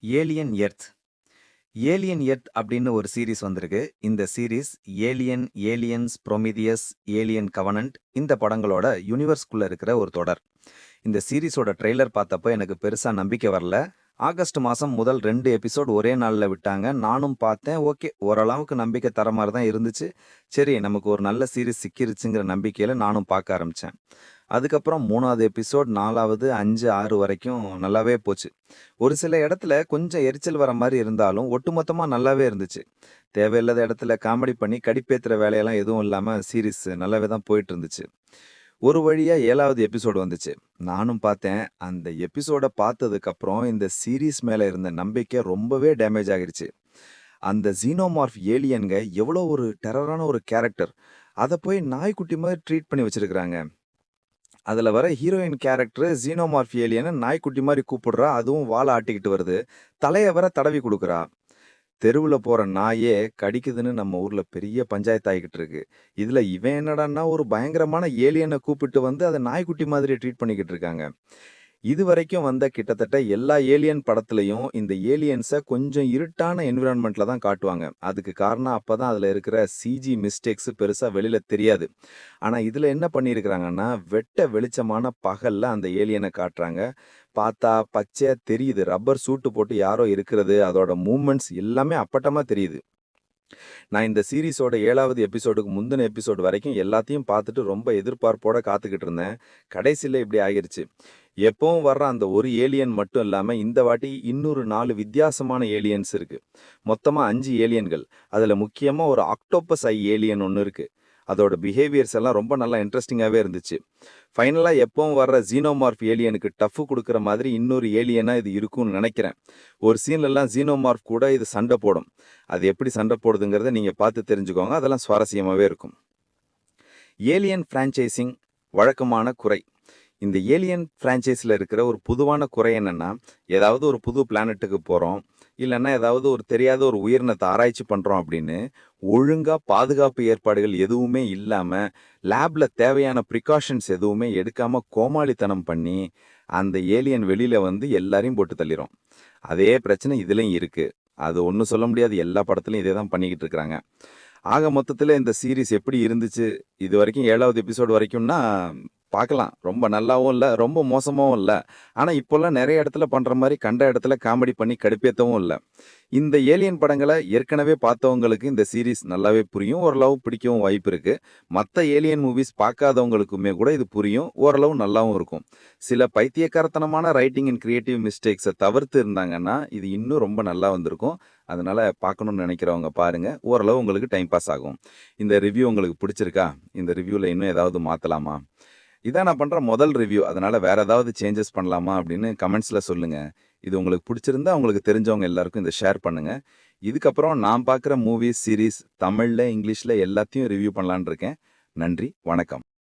Alien earth. Alien earth அப்படின்னு ஒரு series வந்திருக்கு. இந்த series Alien, Aliens, Prometheus, Alien Covenant இந்த படங்களோட யூனிவர்ஸ்குள்ள இருக்கிற ஒரு தொடர். இந்த சீரிஸோட ட்ரெய்லர் பார்த்தப்போ எனக்கு பெருசா நம்பிக்கை வரல. ஆகஸ்ட் மாசம் முதல் 2 எபிசோட் ஒரே நாள்ல விட்டாங்க. நானும் பார்த்தேன். ஓகே, ஓரளவுக்கு நம்பிக்கை தர மாரி தான் இருந்துச்சு. சரி, நமக்கு ஒரு நல்ல சீரிஸ் சிக்கிருச்சுங்கிற நம்பிக்கையில நானும் பார்க்க ஆரம்பிச்சேன். அதுக்கப்புறம் 3வது எபிசோட், 4வது, 5, 6 வரைக்கும் நல்லாவே போச்சு. ஒரு சில இடத்துல கொஞ்சம் எரிச்சல் வர மாரி இருந்தாலும், ஒட்டுமொத்தமா நல்லாவே இருந்துச்சு. தேவையில்லாத இடத்துல காமெடி பண்ணி கடுப்பேத்துற வேலையெல்லாம் எதுவும் இல்லாம சீரிஸ் நல்லாவே தான் போயிட்டு இருந்துச்சு. ஒரு வழியா 7வது எபிசோடு வந்துச்சு. நானும் பார்த்தேன். அந்த எபிசோட பார்த்ததுக்கப்புறம் இந்த சீரிஸ் மேல இருந்த நம்பிக்கை ரொம்பவே டேமேஜ் ஆகிருச்சு. அந்த ஜீனோமார்ஃப் ஏலியன்ங்க எவ்வளோ ஒரு டெரரான ஒரு கேரக்டர். அத போய் நாய்க்குட்டி மாரி ட்ரீட் பண்ணி வச்சிருக்காங்க. அதுல வர ஹீரோயின் கேரக்டர் ஜீனோமார்ஃப் ஏலியன நாய்க்குட்டி மாரி கூப்பிடுறா. அதுவும் வால ஆட்டிக்கிட்டு வருது. தலைய வேற தடவி குடுக்குறா. தெருவுல போற நாயே கடிக்குதுன்னு நம்ம ஊர்ல பெரிய பஞ்சாயத்து ஆயிக்கிட்டு இருக்கு. இதுல இவன் என்னடான்னா ஒரு பயங்கரமான ஏலியன கூப்பிட்டு வந்து அத நாய்க்குட்டி மாதிரி ட்ரீட் பண்ணிக்கிட்டு இருக்காங்க. இதுவரைக்கும் வந்த கிட்டத்தட்ட எல்லா ஏலியன் படத்துலயும் இந்த ஏலியன்ஸ கொஞ்சம் இருட்டான என்விரான்மென்ட்ல தான் காட்டுவாங்க. அதுக்கு காரணம் அப்பதான் அதுல இருக்கிற சிஜி மிஸ்டேக்ஸ் பெருசா வெளியில தெரியாது. ஆனா இதுல என்ன பண்ணியிருக்கிறாங்கன்னா, வெட்ட வெளிச்சமான பகல்ல அந்த ஏலியன காட்டுறாங்க. பார்த்தா பச்சையா தெரியுது. ரப்பர் சூட்டு போட்டு யாரோ இருக்கிறது, அதோட மூவ்மெண்ட்ஸ் எல்லாமே அப்பட்டமா தெரியுது. நான் இந்த சீரிஸோட 7வது எபிசோடுக்கு முந்தின எபிசோடு வரைக்கும் எல்லாத்தையும் பார்த்துட்டு ரொம்ப எதிர்பார்ப்போட காத்துக்கிட்டு இருந்தேன். கடைசியில இப்படி ஆகிருச்சு. எப்பவும் வர்ற அந்த ஒரு ஏலியன் மட்டும் இல்லாம, இந்த வாட்டி இன்னொரு 4 வித்தியாசமான ஏலியன்ஸ் இருக்கு. மொத்தமா 5 ஏலியன்கள். அதுல முக்கியமா ஒரு ஆக்டோபஸ் ஐ ஏலியன் ஒண்ணு இருக்கு. அதோட பிஹேவியர்ஸ் எல்லாம் ரொம்ப நல்லா இன்ட்ரெஸ்டிங்காவே இருந்துச்சு. ஃபைனலா எப்பவும் வர்ற ஜீனோமார்ஃப் ஏலியனுக்கு டஃப் குடுக்குற மாதிரி இன்னொரு ஏலியனா இது இருக்கும்னு நெனைக்கிறேன். ஒரு சீன்லலாம் ஜீனோமார்ஃப் கூட இது சண்டை போடும். அது எப்படி சண்டை போடுதுங்கிறத நீங்க பார்த்து தெரிஞ்சுக்கோங்க. அதெல்லாம் சுவாரஸ்யமாவே இருக்கும். ஏலியன் பிரான்சைசிங் வழக்கமான குறை. இந்த ஏலியன் பிரான்சைஸ்ல இருக்கிற ஒரு பொதுவான குறை என்னன்னா, ஏதாவது ஒரு புது பிளானட்டுக்கு போறோம். இல்லன்னா ஏதாவது ஒரு தெரியாத ஒரு உயிரினத்த ஆராய்ச்சி பண்றோம் அப்படின்னு, ஒழுங்கா பாதுகாப்பு ஏற்பாடுகள் எதுவுமே இல்லாம, லேப்ல தேவையான பிரிகாஷன்ஸ் எதுவுமே எடுக்காம கோமாளித்தனம் பண்ணி, அந்த ஏலியன் வெளியில வந்து எல்லாரையும் போட்டு தள்ளிரும். அதே பிரச்சனை இதுலயும் இருக்கு. அது ஒண்ணும் சொல்ல முடியாது. எல்லா படத்துலயும் இதே தான் பண்ணிக்கிட்டு இருக்காங்க. ஆக மொத்தத்துல இந்த சீரிஸ் எப்படி இருந்துச்சு? இதுவரைக்கும் 7வது எபிசோடு வரைக்கும்னா பார்க்கலாம். ரொம்ப நல்லாவும் இல்ல, ரொம்ப மோசமாவும் இல்ல. ஆனா இப்போலாம் நெறைய இடத்துல பண்ற மாரி கண்ட இடத்துல காமெடி பண்ணி கடுப்பேத்தவும் இல்ல. இந்த ஏலியன் படங்கள ஏற்கனவே பார்த்தவங்களுக்கு இந்த சீரிஸ் நல்லாவே புரியும். ஓரளவு பிடிக்கவும் வாய்ப்பு இருக்கு. மத்த ஏலியன் மூவிஸ் பார்க்காதவங்களுக்குமே கூட இது புரியும். ஓரளவு நல்லாவும் இருக்கும். சில பைத்தியக்காரத்தனமான ரைட்டிங் அண்ட் கிரியேட்டிவ் மிஸ்டேக்ஸ தவிர்த்து இருந்தாங்கன்னா, இது இன்னும் ரொம்ப நல்லா வந்திருக்கும். அதனால பார்க்கணும்னு நினைக்கிறவங்க பாருங்க. ஓரளவு உங்களுக்கு டைம் பாஸ் ஆகும். இந்த ரிவ்யூ உங்களுக்கு பிடிச்சிருக்கா? இந்த ரிவ்யூல இன்னும் ஏதாவது மாத்தலாமா? இதான் நான் பண்ற முதல் ரிவ்யூ. அதனால வேற ஏதாவது சேஞ்சஸ் பண்ணலாமா அப்படின்னு கமெண்ட்ஸ்ல சொல்லுங்க. இது உங்களுக்கு பிடிச்சிருந்தா உங்களுக்கு தெரிஞ்சவங்க எல்லாருக்கும் இத ஷேர் பண்ணுங்க. இதுக்கப்புறம் நான் பார்க்குற மூவிஸ், சீரிஸ் தமிழ்ல, இங்கிலீஷ்ல எல்லாத்தையும் ரிவ்யூ பண்ணலான்னு இருக்கேன். நன்றி, வணக்கம்.